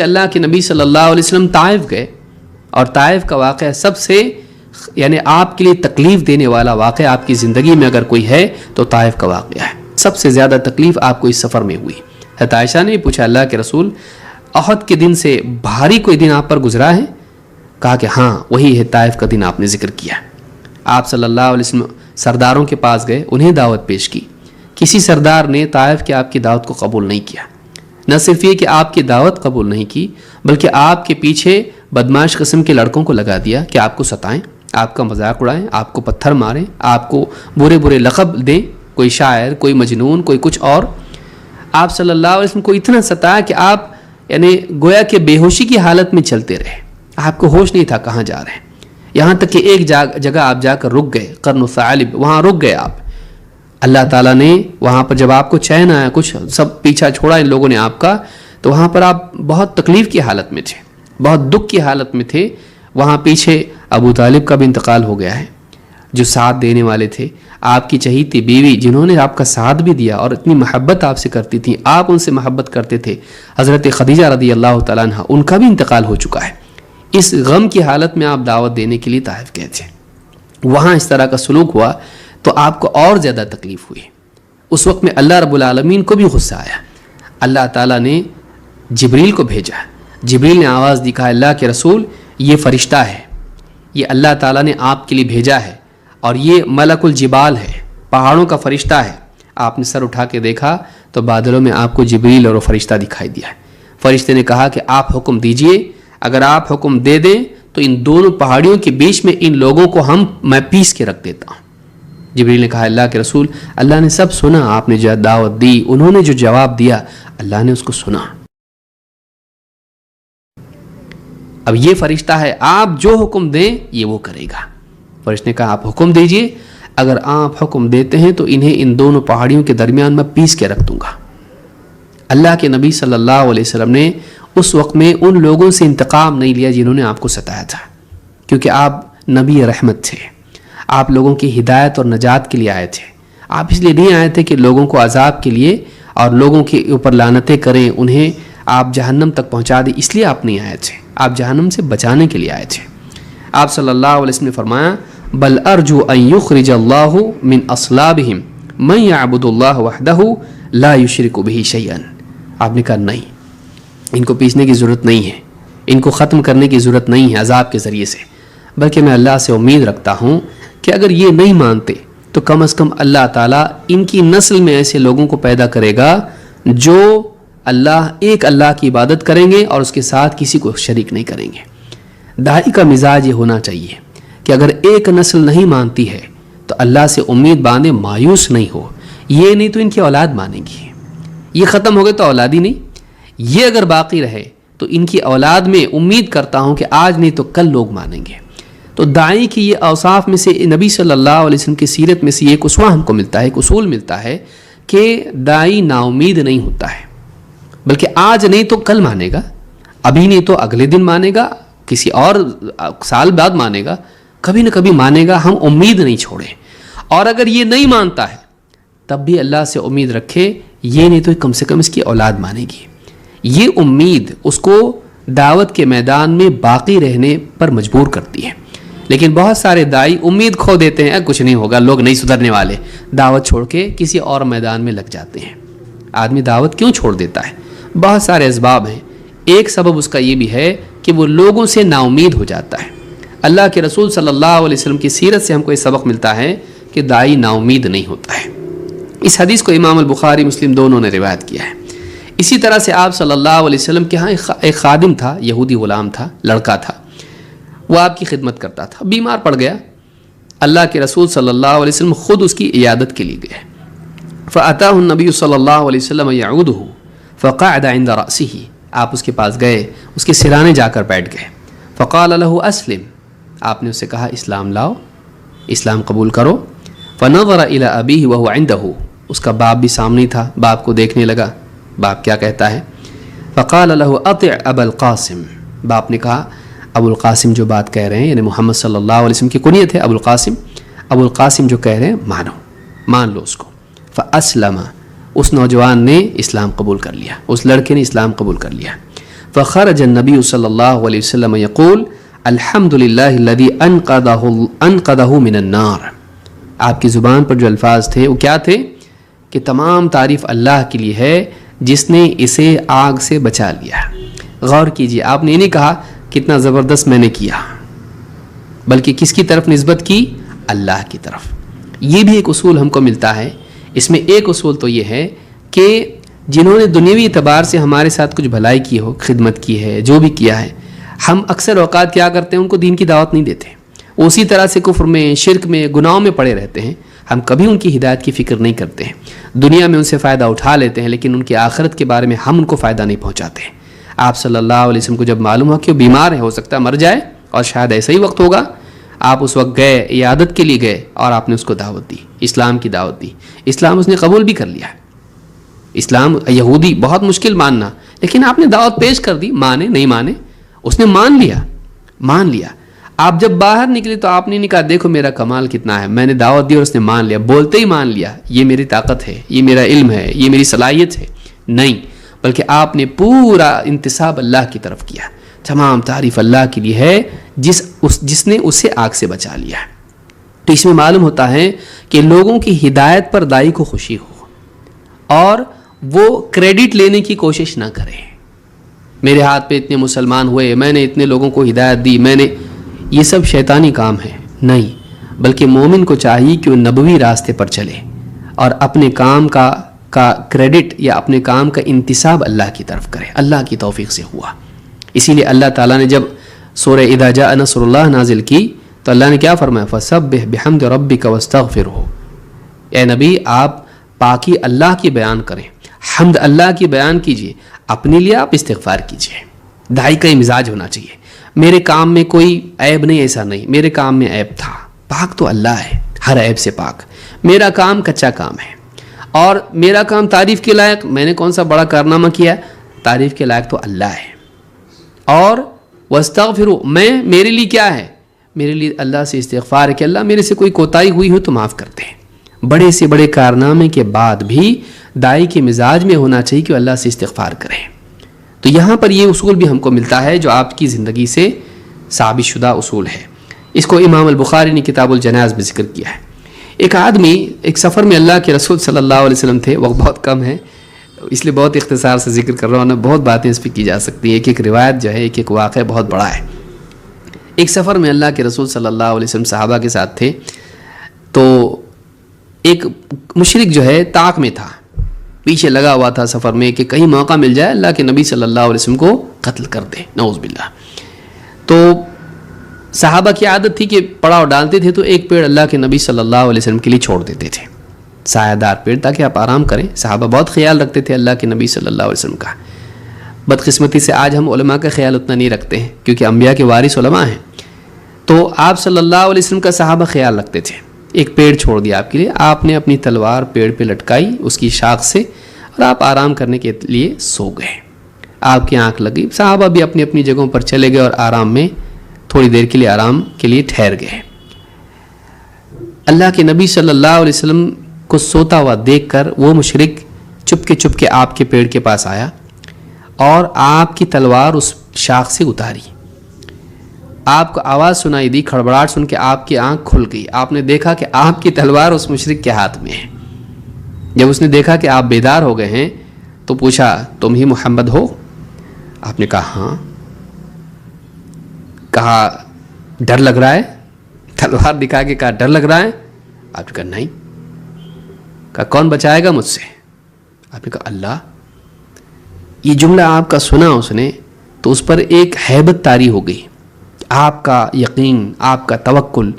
اللہ کے نبی صلی اللہ علیہ وسلم طائف گئے اور طائف کا واقعہ سب سے یعنی آپ کے لیے تکلیف دینے والا واقعہ آپ کی زندگی میں اگر کوئی ہے تو طائف کا واقعہ ہے. سب سے زیادہ تکلیف آپ کو اس سفر میں ہوئی. حضرت عائشہ نے پوچھا اللہ کے رسول احد کے دن سے بھاری کوئی دن آپ پر گزرا ہے؟ کہا کہ ہاں وہی ہے طائف کا دن آپ نے ذکر کیا. آپ صلی اللہ علیہ وسلم سرداروں کے پاس گئے, انہیں دعوت پیش کی. کسی سردار نے طائف کے آپ کی دعوت کو قبول نہیں کیا. نہ صرف یہ کہ آپ کی دعوت قبول نہیں کی بلکہ آپ کے پیچھے بدمعاش قسم کے لڑکوں کو لگا دیا کہ آپ کو ستائیں, آپ کا مذاق اڑائیں, آپ کو پتھر ماریں, آپ کو برے برے لقب دیں, کوئی شاعر, کوئی مجنون, کوئی کچھ اور. آپ صلی اللہ علیہ وسلم کو اتنا ستایا کہ آپ یعنی گویا کہ بے ہوشی کی حالت میں چلتے رہے. آپ کو ہوش نہیں تھا کہاں جا رہے ہیں. یہاں تک کہ ایک جگہ آپ جا کر رک گئے, قرن الثعالب, وہاں رک گئے آپ. اللہ تعالیٰ نے وہاں پر جب آپ کو چین آیا, کچھ سب پیچھا چھوڑا ان لوگوں نے آپ کا, تو وہاں پر آپ بہت تکلیف کی حالت میں تھے, بہت دکھ کی حالت میں تھے. وہاں پیچھے ابو طالب کا بھی انتقال ہو گیا ہے, جو ساتھ دینے والے تھے, آپ کی چہیتی بیوی جنہوں نے آپ کا ساتھ بھی دیا اور اتنی محبت آپ سے کرتی تھیں, آپ ان سے محبت کرتے تھے, حضرت خدیجہ رضی اللہ تعالیٰ عنہ, ان کا بھی انتقال ہو چکا ہے. اس غم کی حالت میں آپ دعوت دینے کے لیے طائف گئے تھے. وہاں اس طرح کا سلوک ہوا تو آپ کو اور زیادہ تکلیف ہوئی. اس وقت میں اللہ رب العالمین کو بھی غصہ آیا. اللہ تعالیٰ نے جبریل کو بھیجا. جبریل نے آواز دی, کہا اللہ کے رسول یہ فرشتہ ہے, یہ اللہ تعالیٰ نے آپ کے لیے بھیجا ہے, اور یہ ملک الجبال ہے, پہاڑوں کا فرشتہ ہے. آپ نے سر اٹھا کے دیکھا تو بادلوں میں آپ کو جبریل اور وہ فرشتہ دکھائی دیا. فرشتے نے کہا کہ آپ حکم دیجئے, اگر آپ حکم دے دیں تو ان دونوں پہاڑیوں کے بیچ میں ان لوگوں کو میں پیس کے رکھ دیتا ہوں. جبریل نے کہا اللہ کے رسول اللہ نے سب سنا, آپ نے جو دعوت دی, انہوں نے جو جواب دیا, اللہ نے اس کو سنا. اب یہ فرشتہ ہے, آپ جو حکم دیں یہ وہ کرے گا. فرشتے نے کہا آپ حکم دیجئے, اگر آپ حکم دیتے ہیں تو انہیں ان دونوں پہاڑیوں کے درمیان میں پیس کے رکھ دوں گا. اللہ کے نبی صلی اللہ علیہ وسلم نے اس وقت میں ان لوگوں سے انتقام نہیں لیا جنہوں نے آپ کو ستایا تھا, کیونکہ آپ نبی رحمت تھے. آپ لوگوں کی ہدایت اور نجات کے لیے آئے تھے. آپ اس لیے نہیں آئے تھے کہ لوگوں کو عذاب کے لیے اور لوگوں کے اوپر لعنتیں کریں, انہیں آپ جہنم تک پہنچا دیں, اس لیے آپ نہیں آئے تھے. آپ جہنم سے بچانے کے لیے آئے تھے. آپ صلی اللہ علیہ وسلم نے فرمایا بل ارجو ان یخرج اللہ من اصلابہم من یعبد اللہ وحدہ لا یشرک بہ شیئا. آپ نے کہا نہیں, ان کو پیسنے کی ضرورت نہیں ہے, ان کو ختم کرنے کی ضرورت نہیں ہے عذاب کے ذریعے سے, بلکہ میں اللہ سے امید رکھتا ہوں کہ اگر یہ نہیں مانتے تو کم از کم اللہ تعالیٰ ان کی نسل میں ایسے لوگوں کو پیدا کرے گا جو ایک اللہ کی عبادت کریں گے اور اس کے ساتھ کسی کو شریک نہیں کریں گے. داعی کا مزاج یہ ہونا چاہیے کہ اگر ایک نسل نہیں مانتی ہے تو اللہ سے امید باندھے, مایوس نہیں ہو. یہ نہیں تو ان کی اولاد مانے گی, یہ ختم ہو گئے تو اولاد ہی نہیں, یہ اگر باقی رہے تو ان کی اولاد میں امید کرتا ہوں کہ آج نہیں تو کل لوگ مانیں گے. تو داعی کی یہ اوصاف میں سے نبی صلی اللہ علیہ وسلم کی سیرت میں سے یہ ایک اسوہ ہم کو ملتا ہے, ایک اصول ملتا ہے کہ داعی نا امید نہیں ہوتا ہے, بلکہ آج نہیں تو کل مانے گا, ابھی نہیں تو اگلے دن مانے گا, کسی اور سال بعد مانے گا, کبھی نہ کبھی مانے گا. ہم امید نہیں چھوڑیں, اور اگر یہ نہیں مانتا ہے تب بھی اللہ سے امید رکھے, یہ نہیں تو کم سے کم اس کی اولاد مانے گی. یہ امید اس کو دعوت کے میدان میں باقی رہنے پر مجبور کرتی ہے. لیکن بہت سارے داعی امید کھو دیتے ہیں, کچھ نہیں ہوگا, لوگ نہیں سدھرنے والے, دعوت چھوڑ کے کسی اور میدان میں لگ جاتے ہیں. آدمی دعوت کیوں چھوڑ دیتا ہے؟ بہت سارے اسباب ہیں. ایک سبب اس کا یہ بھی ہے کہ وہ لوگوں سے نا امید ہو جاتا ہے. اللہ کے رسول صلی اللہ علیہ وسلم کی سیرت سے ہم کو یہ سبق ملتا ہے کہ داعی نا امید نہیں ہوتا ہے. اس حدیث کو امام البخاری مسلم دونوں نے روایت کیا ہے. اسی طرح سے آپ صلی اللہ علیہ وسلم کے ہاں ایک خادم تھا, یہودی غلام تھا, لڑکا تھا, وہ آپ کی خدمت کرتا تھا. بیمار پڑ گیا, اللہ کے رسول صلی اللہ علیہ وسلم خود اس کی عیادت کے لیے گئے. فأتاه النبی صلی اللہ علیہ وسلم یعودہ فقعد عند رأسہ. آپ اس کے پاس گئے, اس کے سرانے جا کر بیٹھ گئے. فقال له اسلم. آپ نے اس سے کہا اسلام لاؤ, اسلام قبول کرو. فنظر الى ابیہ وهو عنده. اس کا باپ بھی سامنے تھا, باپ کو دیکھنے لگا, باپ کیا کہتا ہے. فقال له اطع ابا القاسم. باپ نے کہا ابو القاسم جو بات کہہ رہے ہیں, یعنی محمد صلی اللہ علیہ وسلم کی کنیت ہے ابو القاسم, ابو القاسم جو کہہ رہے ہیں مان لو اس کو. فاسلم. اس نوجوان نے اسلام قبول کر لیا, اس لڑکے نے اسلام قبول کر لیا. فخرج النبی صلی اللہ علیہ وسلم یقول الحمد للہ الذی انقذہ من النار. آپ کی زبان پر جو الفاظ تھے وہ کیا تھے کہ تمام تعریف اللہ کے لیے ہے جس نے اسے آگ سے بچا لیا. غور کیجیے، آپ نے یہ نہیں کہا کتنا زبردست میں نے کیا، بلکہ کس کی طرف نسبت کی؟ اللہ کی طرف. یہ بھی ایک اصول ہم کو ملتا ہے. اس میں ایک اصول تو یہ ہے کہ جنہوں نے دنیاوی اعتبار سے ہمارے ساتھ کچھ بھلائی کی ہو، خدمت کی ہے، جو بھی کیا ہے، ہم اکثر اوقات کیا کرتے ہیں؟ ان کو دین کی دعوت نہیں دیتے. اسی طرح سے کفر میں، شرک میں، گناہوں میں پڑے رہتے ہیں. ہم کبھی ان کی ہدایت کی فکر نہیں کرتے ہیں. دنیا میں ان سے فائدہ اٹھا لیتے ہیں، لیکن ان کی آخرت کے بارے میں ہم ان کو فائدہ نہیں پہنچاتے ہیں. آپ صلی اللہ علیہ وسلم کو جب معلوم ہو کہ وہ بیمار ہے، ہو سکتا ہے مر جائے، اور شاید ایسا ہی وقت ہوگا، آپ اس وقت گئے، عیادت کے لیے گئے، اور آپ نے اس کو دعوت دی، اسلام کی دعوت دی. اسلام اس نے قبول بھی کر لیا. اسلام یہودی بہت مشکل ماننا، لیکن آپ نے دعوت پیش کر دی. مانے نہیں مانے، اس نے مان لیا. آپ جب باہر نکلے تو آپ نے کہا دیکھو میرا کمال کتنا ہے، میں نے دعوت دی اور اس نے مان لیا. بولتے ہی مان لیا، یہ میری طاقت ہے، یہ میرا علم ہے، یہ میری صلاحیت ہے. نہیں، بلکہ آپ نے پورا انتساب اللہ کی طرف کیا. تمام تعریف اللہ کے لیے ہے جس نے اسے آگ سے بچا لیا. تو اس میں معلوم ہوتا ہے کہ لوگوں کی ہدایت پر دائی کو خوشی ہو اور وہ کریڈٹ لینے کی کوشش نہ کرے. میرے ہاتھ پہ اتنے مسلمان ہوئے، میں نے اتنے لوگوں کو ہدایت دی، یہ سب شیطانی کام ہے. نہیں، بلکہ مومن کو چاہیے کہ وہ نبوی راستے پر چلے اور اپنے کام کا کریڈٹ یا اپنے کام کا انتساب اللہ کی طرف کرے. اللہ کی توفیق سے ہوا. اسی لیے اللہ تعالیٰ نے جب سورہ اذا جاء نصر اللہ نازل کی تو اللہ نے کیا فرمایا؟ فسبح بحمد ربک واستغفرہ. اے نبی، آپ پاکی اللہ کی بیان کریں، حمد اللہ کی بیان کیجئے، اپنے لیے آپ استغفار کیجئے. داعی کا یہ مزاج ہونا چاہیے. میرے کام میں کوئی عیب نہیں، ایسا نہیں، میرے کام میں عیب تھا. پاک تو اللہ ہے، ہر عیب سے پاک. میرا کام کچا کام ہے اور میرا کام تعریف کے لائق. میں نے کون سا بڑا کارنامہ کیا؟ تعریف کے لائق تو اللہ ہے. اور واستغفروا، میرے لیے کیا ہے؟ میرے لیے اللہ سے استغفار ہے کہ اللہ میرے سے کوئی کوتاہی ہوئی ہو تو معاف کرتے ہیں. بڑے سے بڑے کارنامے کے بعد بھی دائی کے مزاج میں ہونا چاہیے کہ وہ اللہ سے استغفار کریں. تو یہاں پر یہ اصول بھی ہم کو ملتا ہے جو آپ کی زندگی سے ثابت شدہ اصول ہے. اس کو امام البخاری نے کتاب الجنائز میں ذکر کیا ہے. ایک آدمی ایک سفر میں اللہ کے رسول صلی اللہ علیہ وسلم تھے. وقت بہت کم ہے اس لیے بہت اختصار سے ذکر کر رہا ہوں. بہت باتیں اس پہ کی جا سکتی ہیں. ایک روایت جو ہے، ایک واقعہ بہت بڑا ہے. ایک سفر میں اللہ کے رسول صلی اللہ علیہ وسلم صحابہ کے ساتھ تھے. تو ایک مشرک جو ہے طاق میں تھا، پیچھے لگا ہوا تھا سفر میں کہ کہیں موقع مل جائے اللہ کے نبی صلی اللہ علیہ وسلم کو قتل کر دے، نعوذ باللہ. تو صحابہ کی عادت تھی کہ پڑاؤ ڈالتے تھے تو ایک پیڑ اللہ کے نبی صلی اللہ علیہ وسلم کے لیے چھوڑ دیتے تھے، سایہ دار پیڑ، تاکہ آپ آرام کریں. صحابہ بہت خیال رکھتے تھے اللہ کے نبی صلی اللہ علیہ وسلم کا. بدقسمتی سے آج ہم علماء کا خیال اتنا نہیں رکھتے ہیں کیونکہ انبیاء کے وارث علماء ہیں. تو آپ صلی اللہ علیہ وسلم کا صحابہ خیال رکھتے تھے. ایک پیڑ چھوڑ دیا آپ کے لیے، آپ نے اپنی تلوار پیڑ پہ لٹکائی اس کی شاخ سے اور آپ آرام کرنے کے لیے سو گئے. آپ کی آنکھ لگی، صحابہ بھی اپنی اپنی جگہوں پر چلے گئے اور آرام میں تھوڑی دیر کے لیے آرام کے لیے ٹھہر گئے. اللہ کے نبی صلی اللہ علیہ وسلم کو سوتا ہوا دیکھ کر وہ مشرک چپ کے آپ کے پیڑ کے پاس آیا اور آپ کی تلوار اس شاخ سے اتاری. آپ کو آواز سنائی دی، کھڑبڑاہٹ سن کے آپ کی آنکھ کھل گئی. آپ نے دیکھا کہ آپ کی تلوار اس مشرک کے ہاتھ میں ہے. جب اس نے دیکھا کہ آپ بیدار ہو گئے ہیں تو پوچھا تم ہی محمد ہو؟ آپ نے کہا ہاں. کہا ڈر لگ رہا ہے؟ تلوار دکھا کے کہا ڈر لگ رہا ہے؟ آپ نے کہا نہیں. کہا کون بچائے گا مجھ سے؟ آپ نے کہا اللہ. یہ جملہ آپ کا سنا اس نے تو اس پر ایک ہیبت طاری ہو گئی. آپ کا یقین، آپ کا توکل،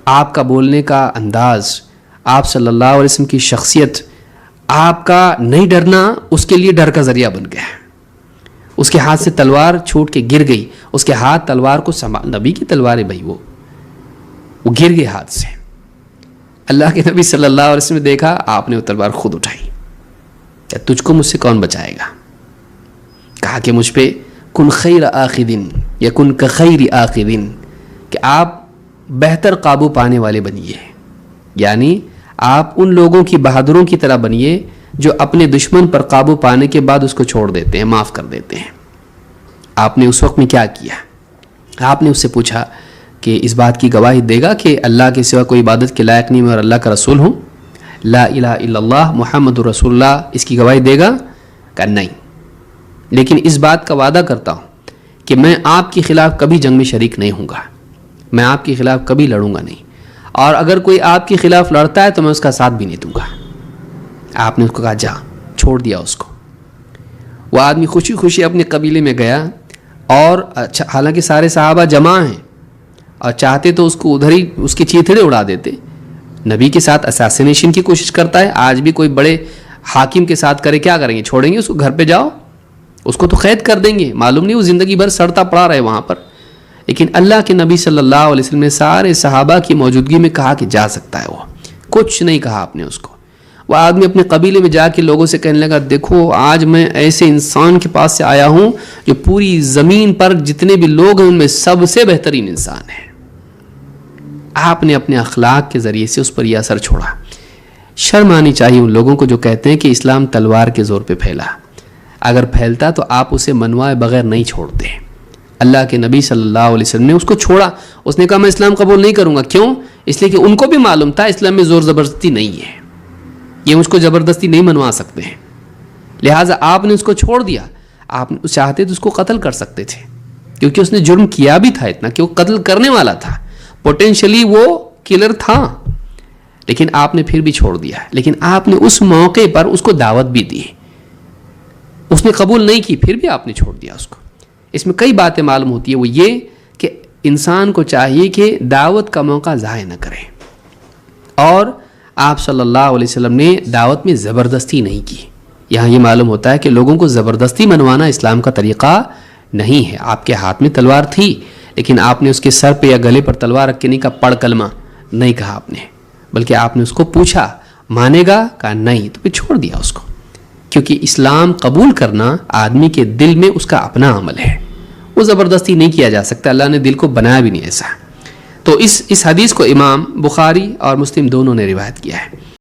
آپ کا بولنے کا انداز، آپ صلی اللہ علیہ وسلم کی شخصیت، آپ کا نہیں ڈرنا اس کے لیے ڈر کا ذریعہ بن گیا. اس کے ہاتھ سے تلوار چھوٹ کے گر گئی. اس کے ہاتھ تلوار کو نبی کی تلوار ہے بھائی، وہ گر گئی ہاتھ سے. اللہ کے نبی صلی اللہ علیہ وسلم نے دیکھا، آپ نے وہ تلوار خود اٹھائی. کہ تجھ کو مجھ سے کون بچائے گا؟ کہا کہ مجھ پہ کن خیر آخذن یا کن کخیر آخذن، کہ آپ بہتر قابو پانے والے بنیے. یعنی آپ ان لوگوں کی بہادروں کی طرح بنیے جو اپنے دشمن پر قابو پانے کے بعد اس کو چھوڑ دیتے ہیں، معاف کر دیتے ہیں. آپ نے اس وقت میں کیا کیا؟ آپ نے اس سے پوچھا کہ اس بات کی گواہی دے گا کہ اللہ کے سوا کوئی عبادت کے لائق نہیں میں اور اللہ کا رسول ہوں، لا الہ الا اللہ محمد رسول اللہ، اس کی گواہی دے گا؟ کہ نہیں، لیکن اس بات کا وعدہ کرتا ہوں کہ میں آپ کے خلاف کبھی جنگ میں شریک نہیں ہوں گا، میں آپ کے خلاف کبھی لڑوں گا نہیں، اور اگر کوئی آپ کے خلاف لڑتا ہے تو میں اس کا ساتھ بھی نہیں دوں گا۔ آپ نے اس کو کہا جا، چھوڑ دیا اس کو۔ وہ آدمی خوشی خوشی اپنے قبیلے میں گیا، اور حالانکہ سارے صحابہ جمع ہیں اور چاہتے تو اس کو ادھر ہی اس کے چیتھڑے اڑا دیتے، نبی کے ساتھ اساسینیشن کی کوشش کرتا ہے۔ آج بھی کوئی بڑے حاکم کے ساتھ کرے، کیا کریں گے؟ چھوڑیں گے اس کو؟ گھر پہ جاؤ، اس کو تو قید کر دیں گے، معلوم نہیں وہ زندگی بھر سڑتا پڑا رہے وہاں پر۔ لیکن اللہ کے نبی صلی اللہ علیہ وسلم نے سارے صحابہ کی موجودگی میں کہا کہ جا سکتا ہے، وہ کچھ نہیں کہا آپ نے اس کو۔ وہ آدمی اپنے قبیلے میں جا کے لوگوں سے کہنے لگا دیکھو آج میں ایسے انسان کے پاس سے آیا ہوں جو پوری زمین پر جتنے بھی لوگ ہیں ان میں سب سے بہترین انسان ہے۔ آپ نے اپنے اخلاق کے ذریعے سے اس پر یہ اثر چھوڑا۔ شرم آنی چاہیے ان لوگوں کو جو کہتے ہیں کہ اسلام تلوار کے زور پہ پھیلا، اگر پھیلتا تو آپ اسے منوائے بغیر نہیں چھوڑتے۔ اللہ کے نبی صلی اللہ علیہ وسلم نے اس کو چھوڑا، اس نے کہا میں اسلام قبول نہیں کروں گا۔ کیوں؟ اس لیے کہ ان کو بھی معلوم تھا اسلام میں زور زبردستی نہیں ہے، یہ مجھ کو زبردستی نہیں منوا سکتے ہیں، لہٰذا آپ نے اس کو چھوڑ دیا۔ آپ چاہتے تو اس کو قتل کر سکتے تھے، کیونکہ اس نے جرم کیا بھی تھا اتنا کہ وہ قتل کرنے والا تھا، پوٹینشلی وہ کلر تھا، لیکن آپ نے پھر بھی چھوڑ دیا۔ لیکن آپ نے اس موقع پر اس کو دعوت بھی دی، اس نے قبول نہیں کی، پھر بھی آپ نے چھوڑ دیا اس کو۔ اس میں کئی باتیں معلوم ہوتی ہیں، وہ یہ کہ انسان کو چاہیے کہ دعوت کا موقع ضائع نہ کرے، اور آپ صلی اللہ علیہ وسلم نے دعوت میں زبردستی نہیں کی۔ یہاں یہ معلوم ہوتا ہے کہ لوگوں کو زبردستی منوانا اسلام کا طریقہ نہیں ہے۔ آپ کے ہاتھ میں تلوار تھی، لیکن آپ نے اس کے سر پہ یا گلے پر تلوار رکھ کے نہیں کہا پڑھ کلمہ، نہیں کہا آپ نے، بلکہ آپ نے اس کو پوچھا مانے گا؟ کہا نہیں، تو پھر چھوڑ دیا اس کو۔ کیونکہ اسلام قبول کرنا آدمی کے دل میں اس کا اپنا عمل ہے، وہ زبردستی نہیں کیا جا سکتا، اللہ نے دل کو بنایا بھی نہیں ایسا۔ تو اس حدیث کو امام بخاری اور مسلم دونوں نے روایت کیا ہے۔